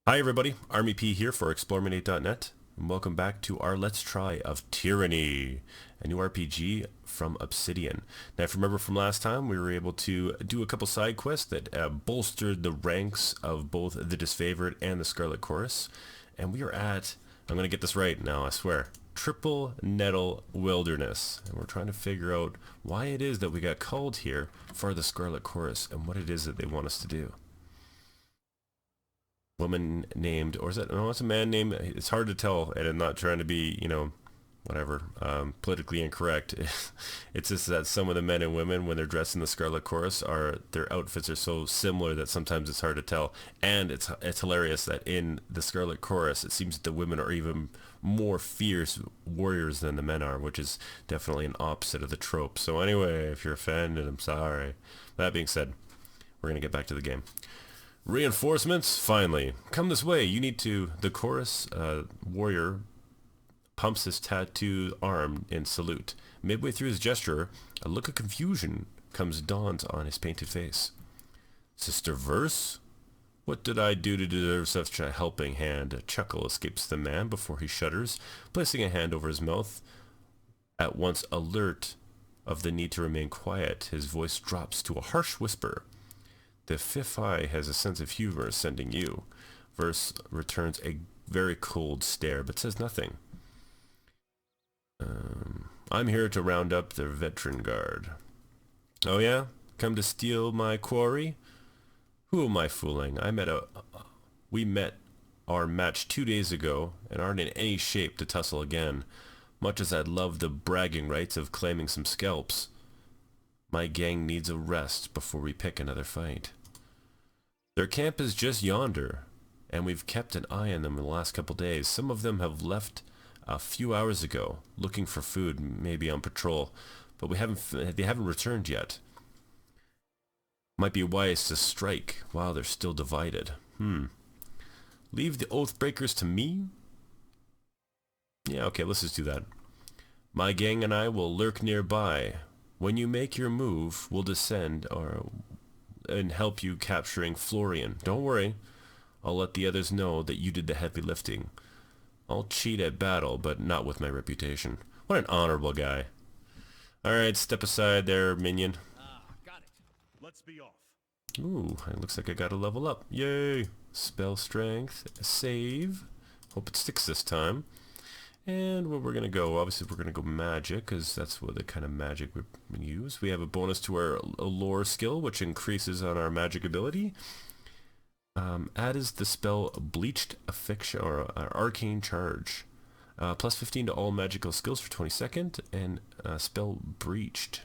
Hi everybody, Army P here for Explorminate.net, and welcome back to our Let's Try of Tyranny, a new RPG from Obsidian. Now if you remember from last time, we were able to do a couple side quests that bolstered the ranks of both the Disfavored and the Scarlet Chorus, and we are at, I'm going to get this right now, I swear, Triple Nettle Wilderness, and we're trying to figure out why it is that we got called here for the Scarlet Chorus, and what it is that they want us to do. Woman named, or is it, no, it's a man named, it's hard to tell, and I'm not trying to be, whatever, politically incorrect. It's just that some of the men and women, when they're dressed in the Scarlet Chorus, their outfits are so similar that sometimes it's hard to tell. And it's hilarious that in the Scarlet Chorus, it seems that the women are even more fierce warriors than the men are, which is definitely an opposite of the trope. So anyway, if you're offended, I'm sorry. That being said, we're going to get back to the game. Reinforcements, finally. Come this way. You need to... The chorus warrior pumps his tattooed arm in salute. Midway through his gesture, a look of confusion dawns on his painted face. Sister Verse? What did I do to deserve such a helping hand? A chuckle escapes the man before he shudders, placing a hand over his mouth. At once alert of the need to remain quiet, his voice drops to a harsh whisper. The fifth eye has a sense of humor sending you. Verse returns a very cold stare, but says nothing. I'm here to round up the veteran guard. Oh yeah? Come to steal my quarry? Who am I fooling? We met our match 2 days ago, and aren't in any shape to tussle again, much as I'd love the bragging rights of claiming some scalps. My gang needs a rest before we pick another fight. Their camp is just yonder, and we've kept an eye on them in the last couple days. Some of them have left a few hours ago, looking for food, maybe on patrol, but they haven't returned yet. Might be wise to strike while they're still divided. Leave the Oathbreakers to me? Yeah, okay, let's just do that. My gang and I will lurk nearby. When you make your move, we'll descend and help you capturing Florian. Don't worry. I'll let the others know that you did the heavy lifting. I'll cheat at battle, but not with my reputation. What an honorable guy. Alright, step aside there, minion. Got it. Let's be off. Ooh, it looks like I got a level up. Yay! Spell strength, save. Hope it sticks this time. And where we're going to go, obviously we're going to go magic, because that's what the kind of magic we use. We have a bonus to our lore skill, which increases on our magic ability. Add is the spell Bleached Affliction, or Arcane Charge. Plus 15 to all magical skills for 20 seconds, and spell Breached.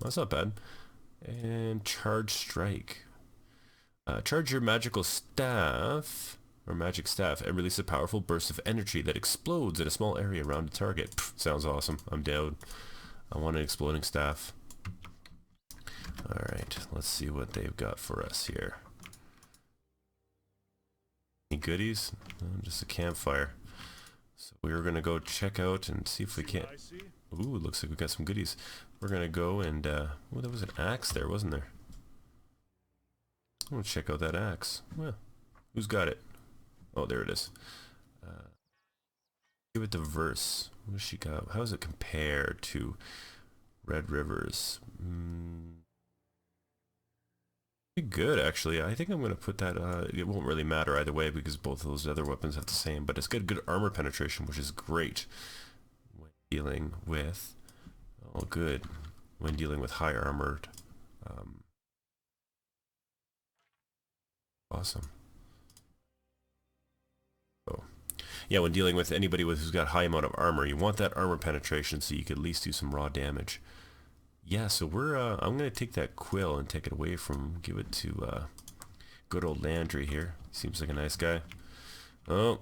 That's not bad. And Charge Strike. Charge your magical staff... or magic staff, and release a powerful burst of energy that explodes in a small area around a target. Sounds awesome. I'm down. I want an exploding staff. Alright, let's see what they've got for us here. Any goodies? Just a campfire. So we're going to go check out and see if we can... Ooh, looks like we got some goodies. We're going to go and... oh, there was an axe there, wasn't there? I want to check out that axe. Well, who's got it? Oh, there it is. Give it the verse. What does she got? How does it compare to Red Rivers? Pretty good, actually. I think I'm going to put that... it won't really matter either way because both of those other weapons have the same, but it's got good armor penetration, which is great when dealing with... Oh, good. When dealing with high armored... awesome. Yeah, when dealing with anybody who's got high amount of armor, you want that armor penetration so you can at least do some raw damage. Yeah, so I'm going to take that quill and take it away from, give it to good old Landry here. Seems like a nice guy. Oh,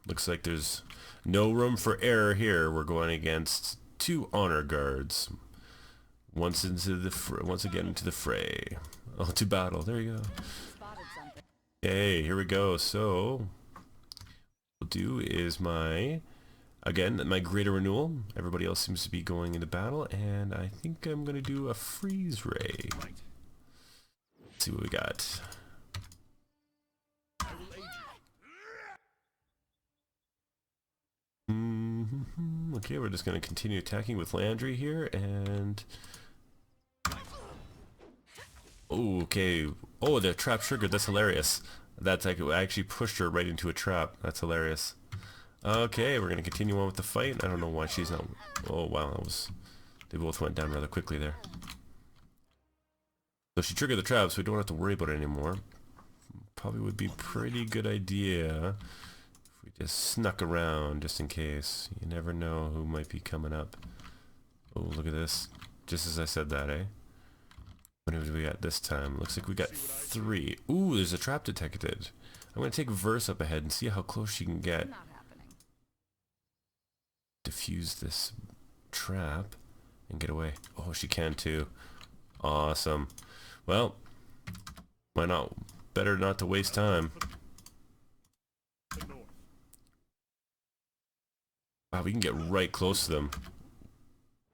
looks like there's no room for error here. We're going against 2 honor guards. Once again into the fray. Oh, to battle. There you go. Hey, here we go. So... we'll do is my greater renewal. Everybody else seems to be going into battle, and I think I'm gonna do a freeze ray. Let's see what we got. I will aid you. Okay, we're just going to continue attacking with Landry here, and... Oh, okay. Oh, the trap triggered. That's hilarious. That's like, I actually pushed her right into a trap. That's hilarious. Okay, we're going to continue on with the fight. I don't know why she's not... Oh, wow, that was... They both went down rather quickly there. So she triggered the trap, so we don't have to worry about it anymore. Probably would be a pretty good idea if we just snuck around just in case. You never know who might be coming up. Oh, look at this. Just as I said that, eh? What do we got this time? Looks like we got 3. Ooh, there's a trap detected. I'm going to take Verse up ahead and see how close she can get. Defuse this trap and get away. Oh, she can too. Awesome. Well, why not? Better not to waste time. Wow, we can get right close to them.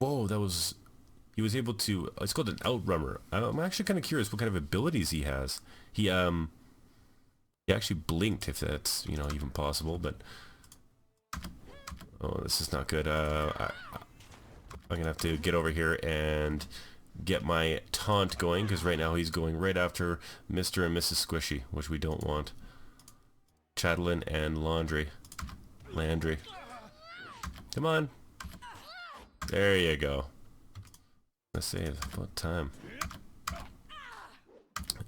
Whoa, that was... He was able to... It's called an outrunner. I'm actually kind of curious what kind of abilities he has. He actually blinked, if that's, you know, even possible, but... Oh, this is not good. I'm gonna have to get over here and get my taunt going, because right now he's going right after Mr. and Mrs. Squishy, which we don't want. Chatelain and Landry. Come on. There you go. Let's see, about time.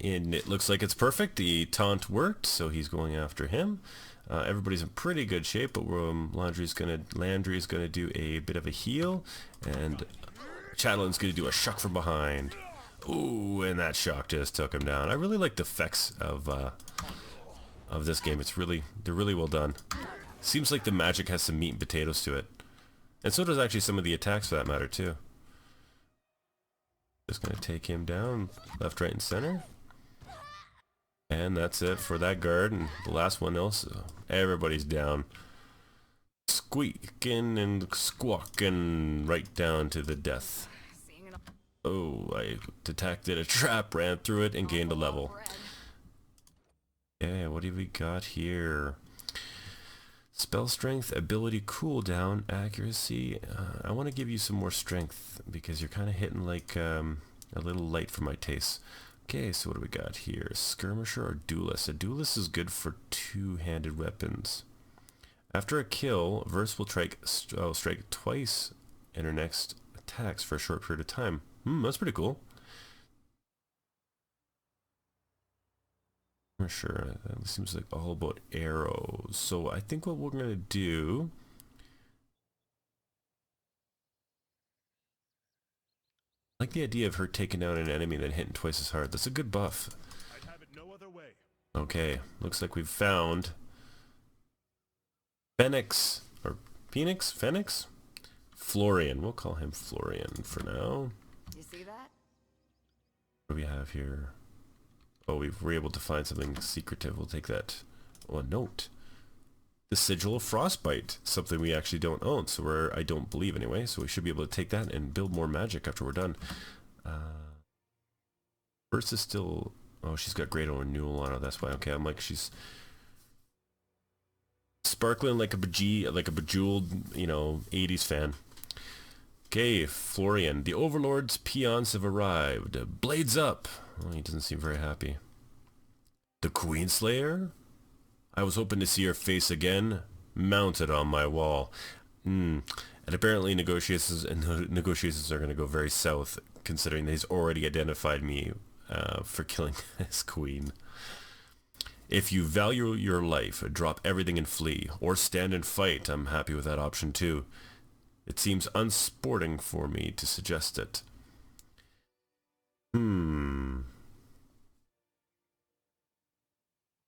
And it looks like it's perfect. The taunt worked, so he's going after him. Everybody's in pretty good shape, but Landry's gonna do a bit of a heal, and Chatelain's gonna do a shock from behind. Ooh, and that shock just took him down. I really like the effects of this game. They're really well done. Seems like the magic has some meat and potatoes to it, and so does actually some of the attacks for that matter too. Just gonna take him down, left, right, and center. And that's it for that guard, and the last one else, everybody's down. Squeaking and squawking right down to the death. Oh, I detected a trap, ran through it, and gained a level. Yeah, what do we got here? Spell strength, ability cooldown, accuracy. I want to give you some more strength, because you're kind of hitting like a little light for my taste. Okay, so what do we got here? Skirmisher or duelist? A duelist is good for two-handed weapons. After a kill, Verse will strike twice in her next attacks for a short period of time. That's pretty cool. Sure, that seems like all about arrows. So I think what we're going to do... I like the idea of her taking down an enemy and then hitting twice as hard. That's a good buff. I'd have it no other way. Okay, looks like we've found Phoenix, or Phoenix? Phoenix? Florian. We'll call him Florian for now. You see that? What do we have here? Oh, we were able to find something secretive. We'll take that. Oh, a note. The Sigil of Frostbite. Something we actually don't own, so I don't believe anyway, so we should be able to take that and build more magic after we're done. First is still... Oh, she's got Great Renewal on her, that's why. Okay, I'm like, she's... sparkling like a bejeweled, you know, 80s fan. Okay, Florian. The Overlord's peons have arrived. Blades up! Oh, he doesn't seem very happy. The Queenslayer? I was hoping to see her face again, mounted on my wall. And apparently negotiations are going to go very south, considering that he's already identified me for killing his queen. If you value your life, drop everything and flee, or stand and fight. I'm happy with that option too. It seems unsporting for me to suggest it.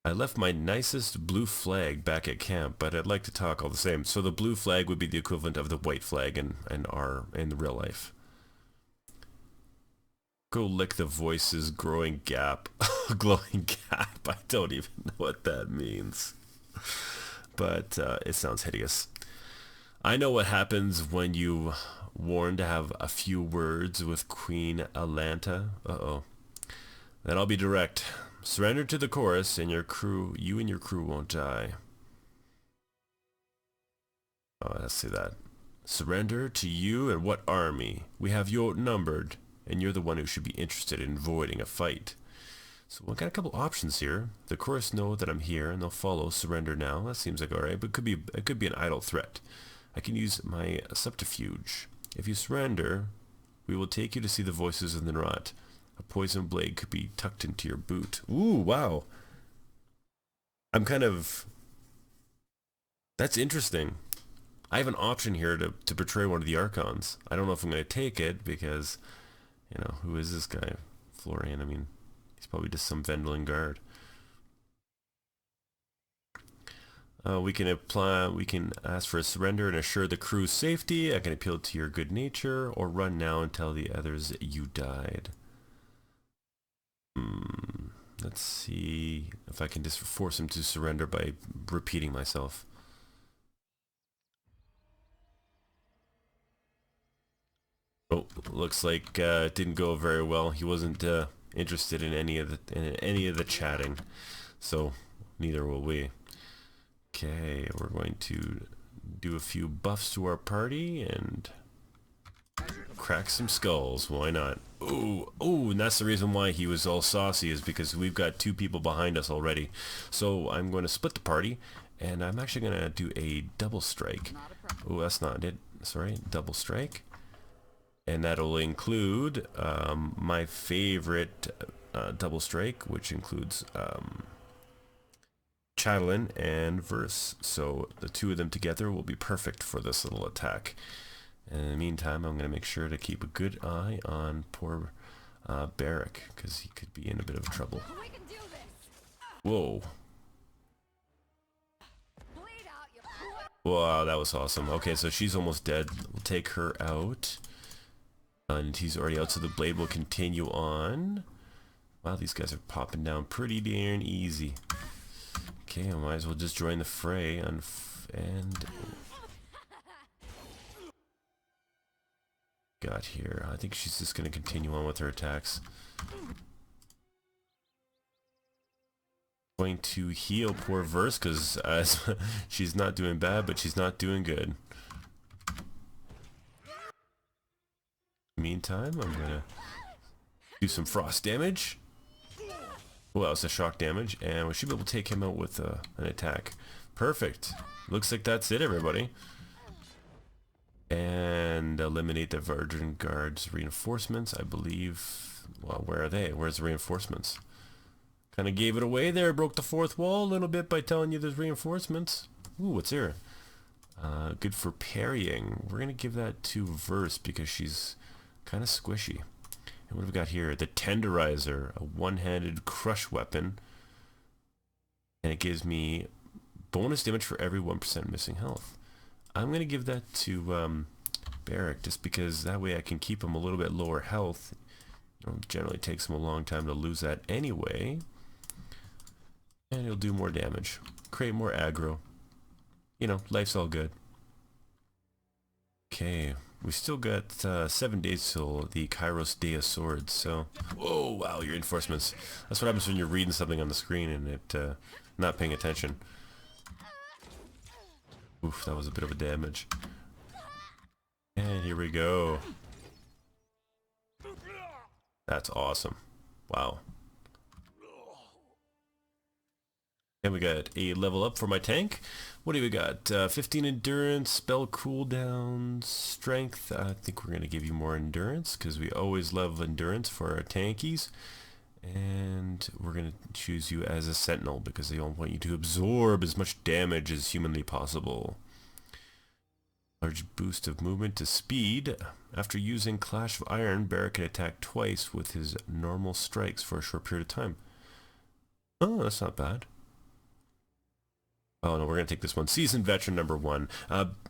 I left my nicest blue flag back at camp, but I'd like to talk all the same. So the blue flag would be the equivalent of the white flag in real life. Go lick the voice's growing gap. Glowing gap. I don't even know what that means. But it sounds hideous. I know what happens when you warn to have a few words with Queen Alanta. Uh-oh. Then I'll be direct. Surrender to the chorus, and you and your crew won't die. Oh, let's see that. Surrender to you and what army? We have you outnumbered, and you're the one who should be interested in avoiding a fight. So we've got a couple options here. The chorus know that I'm here and they'll follow. Surrender now. That seems like alright, but it could be an idle threat. I can use my subterfuge. If you surrender, we will take you to see the voices in the rot. A poison blade could be tucked into your boot. Ooh, wow. I'm kind of... That's interesting. I have an option here to betray one of the Archons. I don't know if I'm going to take it because, you know, who is this guy? Florian, I mean, he's probably just some Vendelin guard. We can ask for a surrender and assure the crew's safety. I can appeal to your good nature or run now and tell the others you died. Let's see if I can just force him to surrender by repeating myself. Oh, looks like it didn't go very well. He wasn't interested in any of the chatting, so neither will we. Okay, we're going to do a few buffs to our party and crack some skulls. Why not? Ooh, and that's the reason why he was all saucy, is because we've got 2 people behind us already. So I'm going to split the party, and I'm actually going to do a double strike. Oh, that's not it. Sorry, double strike. And that'll include my favorite double strike, which includes Chatelain and Verse. So the 2 of them together will be perfect for this little attack. And in the meantime, I'm going to make sure to keep a good eye on poor Barrack, because he could be in a bit of trouble. Whoa. Wow, that was awesome. Okay, so she's almost dead. We'll take her out. And he's already out, so the blade will continue on. Wow, these guys are popping down pretty darn easy. Okay, I might as well just join the fray and got here. I think she's just going to continue on with her attacks. Going to heal poor Verse because she's not doing bad, but she's not doing good. Meantime, I'm gonna do some frost damage. Well, it's a shock damage, and we should be able to take him out with an attack. Perfect. Looks like that's it, everybody. And eliminate the Virgin Guard's reinforcements, I believe. Well, where are they? Where's the reinforcements? Kind of gave it away there. Broke the 4th wall a little bit by telling you there's reinforcements. Ooh, what's here? Good for parrying. We're gonna give that to Verse because she's kind of squishy. And what have we got here? The Tenderizer, a one-handed crush weapon. And it gives me bonus damage for every 1% missing health. I'm going to give that to Barrack just because that way I can keep him a little bit lower health. You know, it generally takes him a long time to lose that anyway. And he'll do more damage. Create more aggro. You know, life's all good. Okay. We still got 7 days till the Kairos Day of Swords, so... Whoa, wow, your reinforcements. That's what happens when you're reading something on the screen and it not paying attention. Oof, that was a bit of a damage. And here we go. That's awesome. Wow. And we got a level up for my tank. What do we got? 15 endurance, spell cooldown, strength. I think we're going to give you more endurance because we always love endurance for our tankies. And we're going to choose you as a sentinel because they all want you to absorb as much damage as humanly possible. Large boost of movement to speed. After using Clash of Iron, Barrack can attack twice with his normal strikes for a short period of time. Oh, that's not bad. Oh no, we're going to take this one. Seasoned Veteran number 1.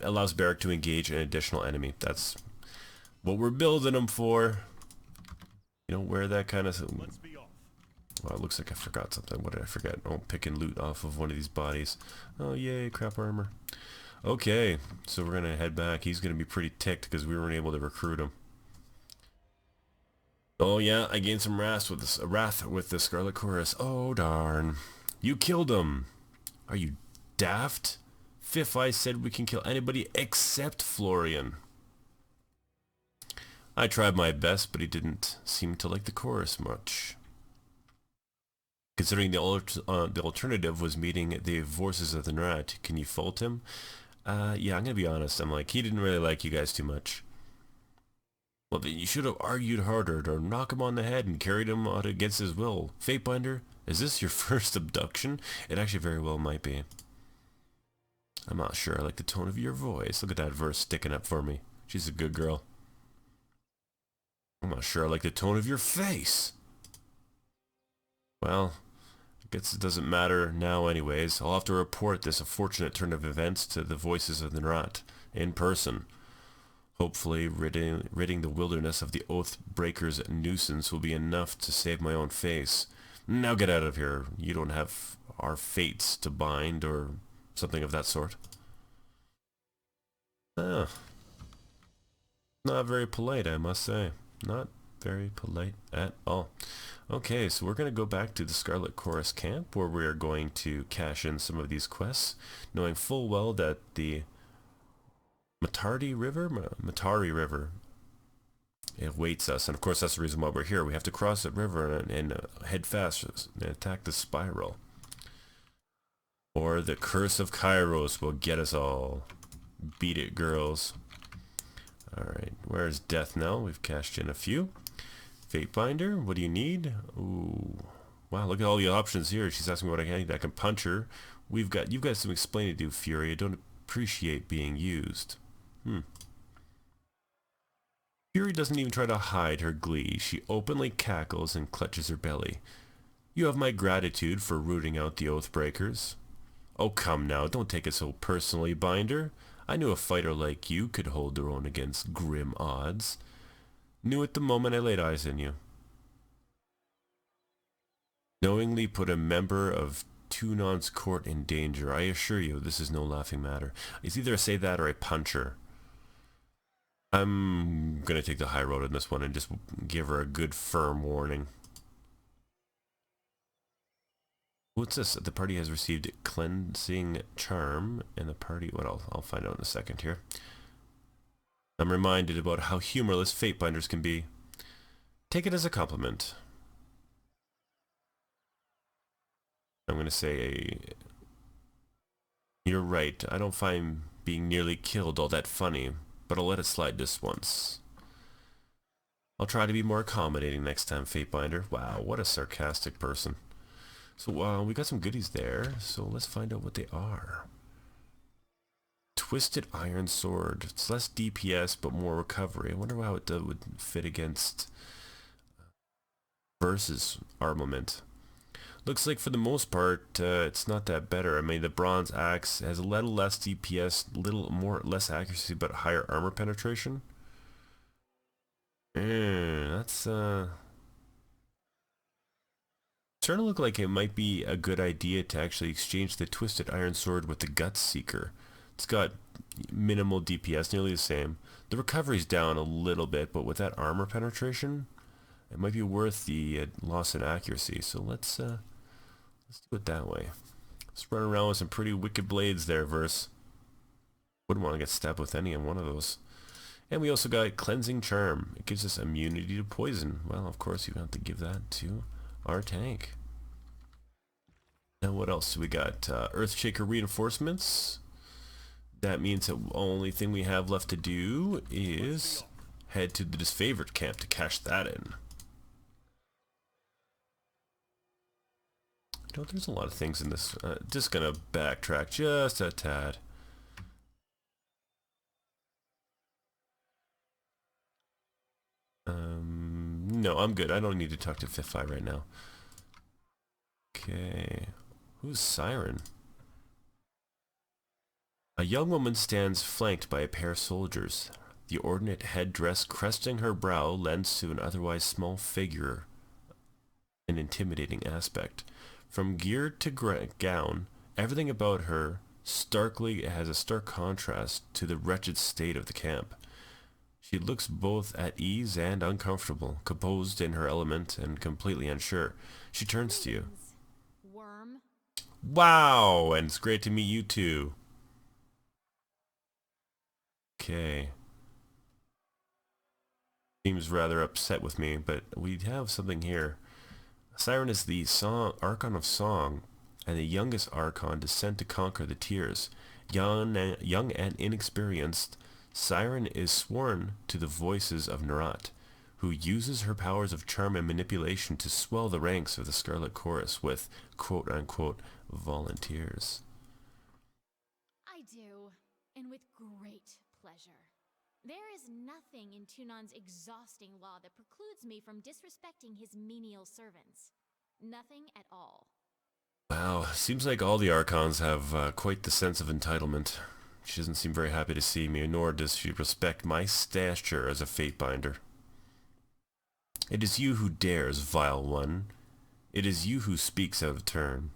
Allows Barrack to engage an additional enemy. That's what we're building him for. You don't wear that kind of... Well, it looks like I forgot something. What did I forget? Oh, picking loot off of one of these bodies. Oh, yay, crap armor. Okay, so we're going to head back. He's going to be pretty ticked because we weren't able to recruit him. Oh yeah, I gained some wrath with the Scarlet Chorus. Oh darn. You killed him. Are you daft? Fifth Eye said we can kill anybody except Florian. I tried my best, but he didn't seem to like the chorus much. Considering the alternative was meeting the voices of the Nrat, can you fault him? Yeah, I'm gonna be honest. I'm like, he didn't really like you guys too much. Well, then you should have argued harder to knock him on the head and carried him out against his will. Fatebinder, is this your first abduction? It actually very well might be. I'm not sure I like the tone of your voice. Look at that verse sticking up for me. She's a good girl. I'm not sure I like the tone of your face. Well, I guess it doesn't matter now anyways. I'll have to report this unfortunate turn of events to the voices of the Nrat in person. Hopefully ridding the wilderness of the Oathbreaker's nuisance will be enough to save my own face. Now get out of here. You don't have our fates to bind or something of that sort. Ah. Not very polite, I must say. Not very polite at all. Okay, so we're going to go back to the Scarlet Chorus camp where we are going to cash in some of these quests, knowing full well that the Matari River it awaits us, and of course that's the reason why we're here. We have to cross that river and head fast and attack the spiral, or the curse of Kairos will get us all. Beat it, girls. Alright, where's Death Knell? We've cashed in a few. Fatebinder, what do you need? Ooh, wow, look at all the options here. She's asking what I need. I can punch her. You've got some explaining to do, Fury. I don't appreciate being used. Fury doesn't even try to hide her glee. She openly cackles and clutches her belly. You have my gratitude for rooting out the Oathbreakers. Oh, come now, don't take it so personally, Binder. I knew a fighter like you could hold their own against grim odds. Knew it the moment I laid eyes on you. Knowingly put a member of Tunon's court in danger. I assure you, this is no laughing matter. It's either I say that or I punch her. I'm gonna take the high road on this one and just give her a good firm warning. What's this? The party has received cleansing charm, and the party... Well, I'll find out in a second here. I'm reminded about how humorless Fatebinders can be. Take it as a compliment. I'm gonna say... You're right. I don't find being nearly killed all that funny, but I'll let it slide this once. I'll try to be more accommodating next time, Fatebinder. Wow, what a sarcastic person. So we got some goodies there, so let's find out what they are. Twisted Iron Sword. It's less DPS, but more recovery. I wonder how it would fit against versus armament. Looks like for the most part, it's not that better. I mean, the Bronze Axe has a little less DPS, less accuracy, but higher armor penetration. That's starting to look like it might be a good idea to actually exchange the Twisted Iron Sword with the Guts Seeker. It's got minimal DPS, nearly the same. The recovery's down a little bit, but with that armor penetration, it might be worth the loss in accuracy. So let's do it that way. Let's run around with some pretty wicked blades there, Verse. Wouldn't want to get stabbed with any one of those. And we also got Cleansing Charm. It gives us immunity to poison. Well, of course, you have to give that to our tank. Now what else do we got? Earthshaker reinforcements. That means the only thing we have left to do is head to the Disfavored camp to cash that in. You know, there's a lot of things in this. Just gonna backtrack just a tad. No, I'm good. I don't need to talk to Fifth Eye right now. Okay. Who's Sirin? A young woman stands flanked by a pair of soldiers. The ornate headdress cresting her brow lends to an otherwise small figure an intimidating aspect. From gear to gown, everything about her has a stark contrast to the wretched state of the camp. She looks both at ease and uncomfortable, composed in her element and completely unsure. She turns to you. Worm. Wow, and it's great to meet you too. Okay. Seems rather upset with me, but we have something here. Sirin is the Archon of Song, and the youngest Archon to sent to conquer the Tears. Young and inexperienced, Sirin is sworn to the voices of Nerat, who uses her powers of charm and manipulation to swell the ranks of the Scarlet Chorus with quote-unquote volunteers. I do, and with great pleasure. There is nothing in Tunan's exhausting law that precludes me from disrespecting his menial servants. Nothing at all. Wow, seems like all the Archons have quite the sense of entitlement. She doesn't seem very happy to see me, nor does she respect my stature as a Fatebinder. It is you who dares, vile one. It is you who speaks out of turn.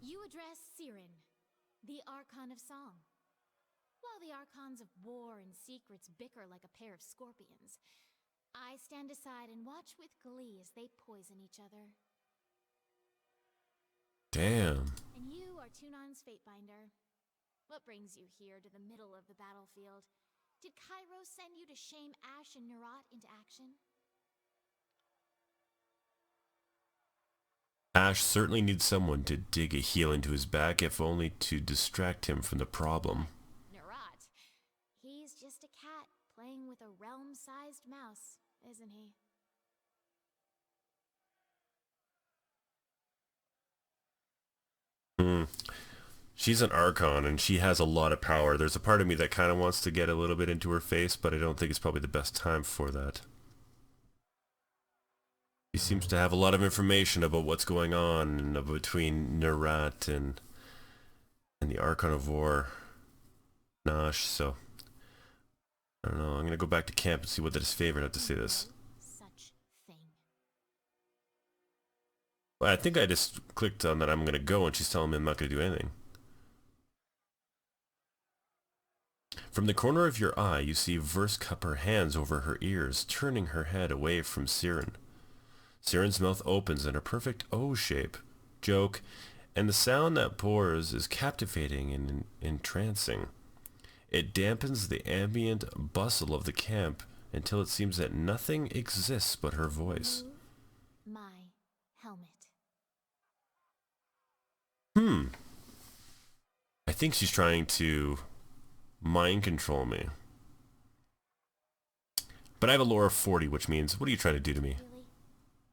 You address Sirin, the Archon of Song. While the Archons of War and Secrets bicker like a pair of scorpions, I stand aside and watch with glee as they poison each other. Damn. And you are Tunan's Fatebinder. What brings you here to the middle of the battlefield? Did Kairos send you to shame Ash and Nerat into action? Ash certainly needs someone to dig a heel into his back, if only to distract him from the problem. Nerat, he's just a cat playing with a realm-sized mouse, isn't he? She's an Archon, and she has a lot of power. There's a part of me that kind of wants to get a little bit into her face, but I don't think it's probably the best time for that. He seems to have a lot of information about what's going on between Nerat and the Archon of War, Nash, so I don't know. I'm going to go back to camp and see what his favorite have to say this. Such thing. Well, I think I just clicked on that I'm going to go, and she's telling me I'm not going to do anything. From the corner of your eye, you see Verse cup her hands over her ears, turning her head away from Sirin. Sirin's mouth opens in a perfect O shape, joke, and the sound that pours is captivating and entrancing. It dampens the ambient bustle of the camp until it seems that nothing exists but her voice. My helmet. I think she's trying to mind control me. But I have a lore of 40, which means, what are you trying to do to me? Really?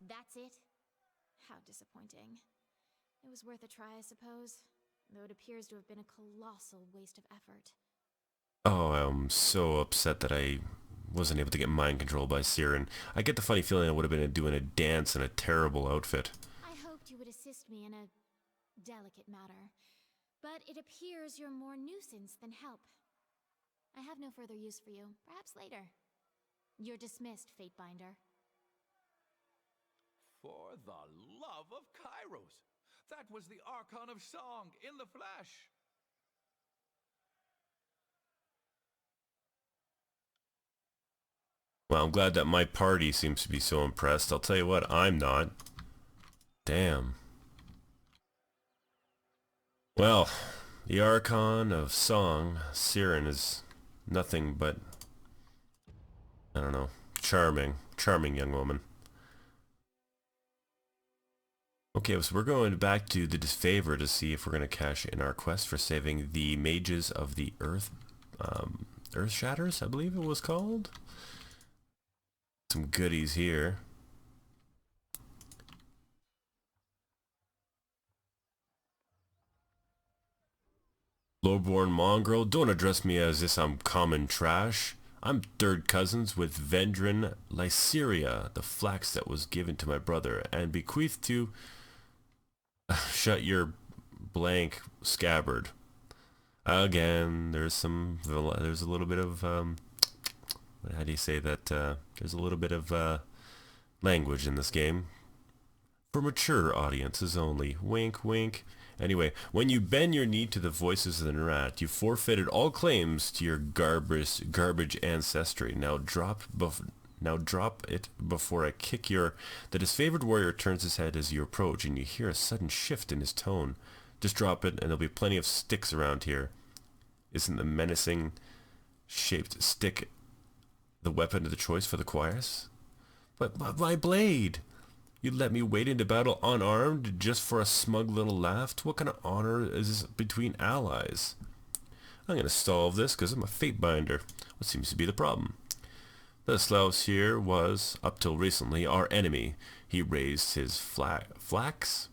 That's it? How disappointing. It was worth a try, I suppose, though it appears to have been a colossal waste of effort. Oh, I'm so upset that I wasn't able to get mind controlled by Sirin. I get the funny feeling I would have been doing a dance in a terrible outfit. I hoped you would assist me in a delicate matter, but it appears you're more nuisance than help. I have no further use for you. Perhaps later. You're dismissed, Fatebinder. For the love of Kairos! That was the Archon of Song in the flesh! Well, I'm glad that my party seems to be so impressed. I'll tell you what, I'm not. Damn. Well, the Archon of Song, Sirin, is nothing but, I don't know, charming young woman. Okay, so we're going back to the disfavor to see if we're going to cash in our quest for saving the mages of the Earth Shatters, I believe it was called. Some goodies here. Lowborn mongrel, don't address me as if I'm common trash. I'm third cousins with Vendrin Lyceria, the flax that was given to my brother and bequeathed to... Shut your blank scabbard. Again, there's a little bit of, how do you say that? There's a little bit of language in this game. For mature audiences only. Wink, wink. Anyway, when you bend your knee to the voices of the Nerat, you forfeited all claims to your garbage ancestry. Now drop it before I kick your... The disfavored warrior turns his head as you approach, and you hear a sudden shift in his tone. Just drop it, and there'll be plenty of sticks around here. Isn't the menacing shaped stick the weapon of the choice for the Quires? But my blade! You'd let me wade into battle unarmed just for a smug little laugh? What kind of honor is this between allies? I'm gonna solve this because I'm a fate binder. What seems to be the problem? The Slaus here was, up till recently, our enemy. He raised his flax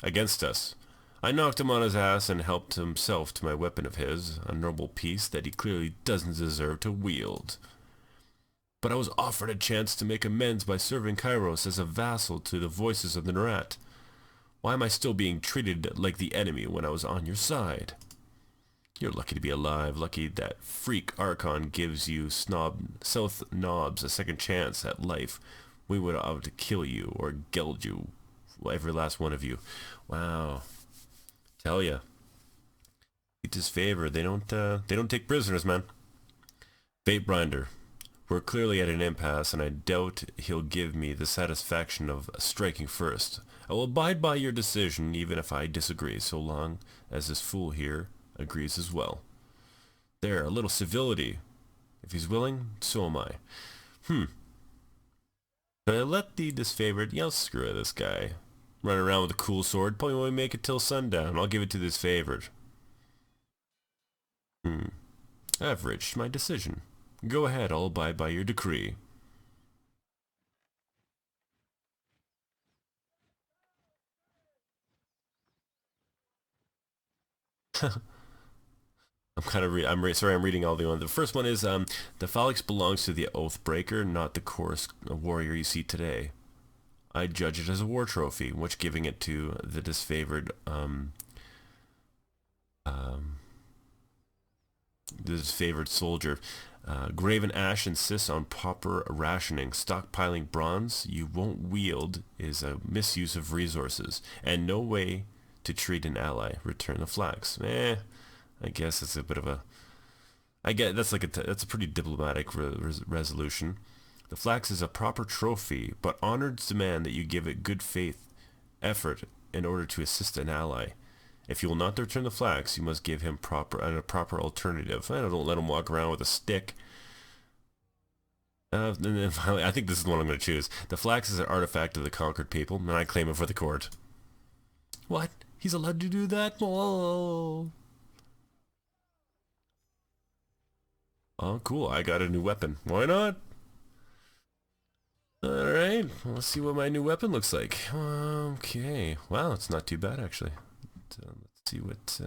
against us. I knocked him on his ass and helped himself to my weapon of his, a noble piece that he clearly doesn't deserve to wield. But I was offered a chance to make amends by serving Kairos as a vassal to the voices of the Nerat. Why am I still being treated like the enemy when I was on your side? You're lucky to be alive, lucky that freak Archon gives you South Knobs a second chance at life. We would have to kill you or geld you, every last one of you. Wow. Tell ya. It's his favor. They don't take prisoners, man. Fate Binder. We're clearly at an impasse, and I doubt he'll give me the satisfaction of striking first. I will abide by your decision, even if I disagree, so long as this fool here agrees as well. There, a little civility. If he's willing, so am I. But I let the disfavored, screw this guy. Run around with a cool sword, probably won't make it till sundown. I'll give it to this favored. I've reached my decision. Go ahead, I'll abide by your decree. I'm reading all the ones. The first one is, the phalanx belongs to the Oathbreaker, not the chorus warrior you see today. I judge it as a war trophy, which giving it to the disfavored, soldier. Graven Ash insists on proper rationing. Stockpiling bronze you won't wield is a misuse of resources, and no way to treat an ally. Return the flax. I guess it's a bit of a... that's a pretty diplomatic resolution. The flax is a proper trophy, but honored demand that you give it good faith effort in order to assist an ally. If you will not return the flax, you must give him a proper alternative. Don't let him walk around with a stick. And then finally, I think this is the one I'm going to choose. The flax is an artifact of the conquered people, and I claim it for the court. What? He's allowed to do that? Oh, cool. I got a new weapon. Why not? Alright, let's see what my new weapon looks like. Okay. Wow, it's not too bad, actually. Let's see what...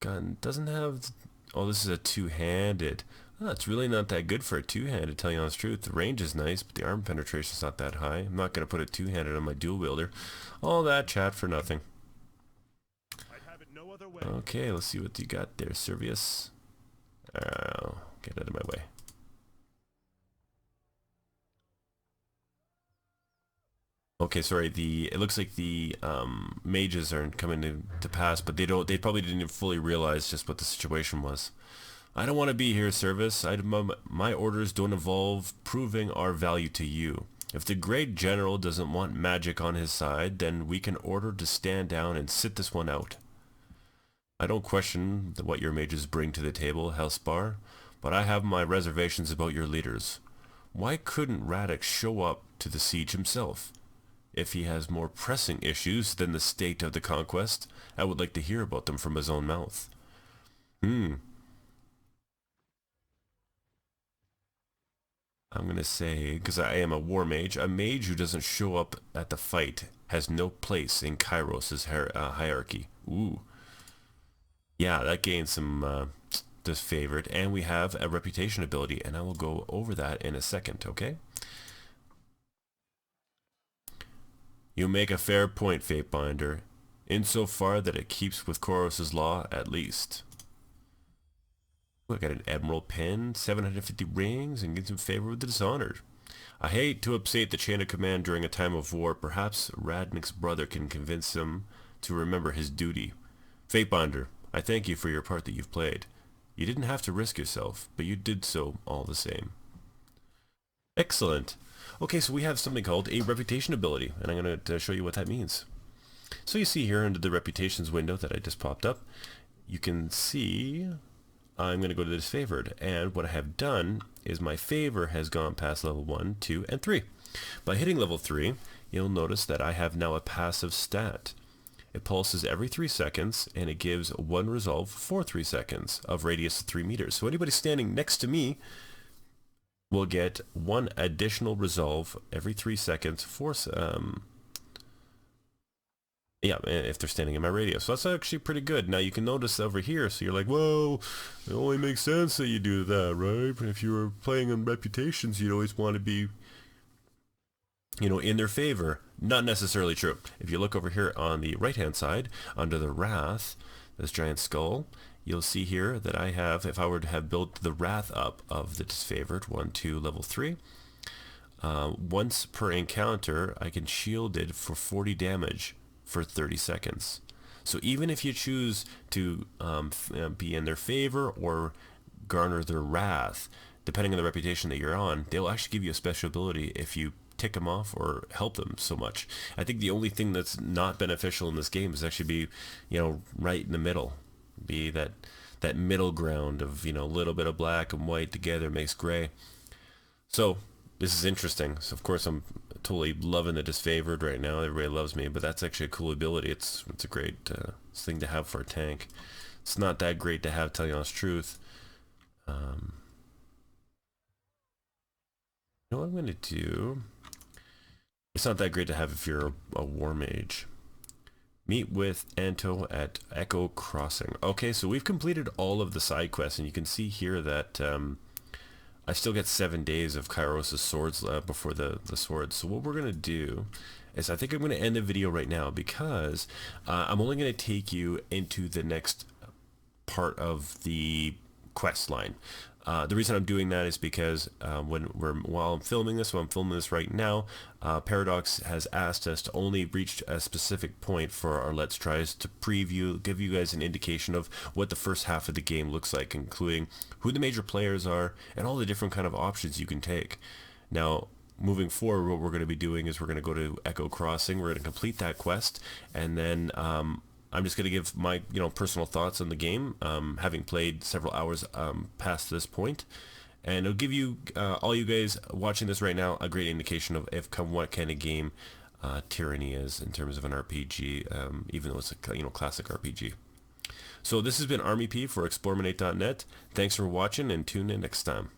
gun doesn't have... Oh, this is a two-handed. Oh, it's really not that good for a two-handed, to tell you the honest truth. The range is nice, but the arm penetration's not that high. I'm not going to put a two-handed on my dual wielder. All that chat for nothing. I'd have it no other way. Okay, let's see what you got there, Servius. Get out of my way. Okay, sorry. It looks like the mages aren't coming to pass, but they probably didn't even fully realize just what the situation was. I don't want to be here, Service. My orders don't involve proving our value to you. If the great general doesn't want magic on his side, then we can order to stand down and sit this one out. I don't question what your mages bring to the table, Hellspar, but I have my reservations about your leaders. Why couldn't Radix show up to the siege himself? If he has more pressing issues than the state of the conquest, I would like to hear about them from his own mouth. I'm going to say, because I am a war mage, a mage who doesn't show up at the fight has no place in Kairos' hierarchy. Ooh. Yeah, that gains some disfavored, and we have a reputation ability, and I will go over that in a second, okay? You make a fair point, Fatebinder, insofar that it keeps with Koros' law at least. I got an emerald pin, 750 rings, and gets in favor with the dishonored. I hate to upset the chain of command during a time of war. Perhaps Radnik's brother can convince him to remember his duty. Fatebinder, I thank you for your part that you've played. You didn't have to risk yourself, but you did so all the same. Excellent. Okay, so we have something called a reputation ability, and I'm going to show you what that means. So you see here under the reputations window that I just popped up, you can see I'm going to go to the disfavored, and what I have done is my favor has gone past level 1, 2, and 3. By hitting level 3, you'll notice that I have now a passive stat. It pulses every 3 seconds, and it gives 1 resolve for 3 seconds of radius of 3 meters. So anybody standing next to me will get 1 additional resolve every 3 seconds for yeah, if they're standing in my radius. So that's actually pretty good. Now you can notice over here, so you're like, whoa, it only makes sense that you do that, right? If you were playing on reputations, you'd always want to be, you know, in their favor. Not necessarily true. If you look over here on the right hand side, under the Wrath, this giant skull, you'll see here that I have, if I were to have built the Wrath up of the disfavored, 1, 2, level 3, once per encounter, I can shield it for 40 damage for 30 seconds. So even if you choose to be in their favor or garner their wrath, depending on the reputation that you're on, they'll actually give you a special ability if you tick them off or help them so much. I think the only thing that's not beneficial in this game is actually be, you know, right in the middle. Be that middle ground of, you know, a little bit of black and white together makes gray. So this is interesting. So of course I'm totally loving the disfavored right now. Everybody loves me, but that's actually a cool ability. It's a great thing to have for a tank. It's not that great to have, telling you honest truth. You know what I'm going to do? It's not that great to have if you're a war mage. Meet with Anto at Echo Crossing. Okay, so we've completed all of the side quests, and you can see here that I still get 7 days of Kairos' swords before the swords. So what we're going to do is I think I'm going to end the video right now because I'm only going to take you into the next part of the quest line. The reason I'm doing that is because while I'm filming this right now, Paradox has asked us to only reach a specific point for our Let's Tries to preview, give you guys an indication of what the first half of the game looks like, including who the major players are and all the different kind of options you can take. Now, moving forward, what we're going to be doing is we're going to go to Echo Crossing, we're going to complete that quest, and then I'm just going to give my personal thoughts on the game, having played several hours past this point, and it'll give you all you guys watching this right now a great indication of what kind of game Tyranny is in terms of an RPG, even though it's a classic RPG. So this has been Army P for Explorminate.net. Thanks for watching, and tune in next time.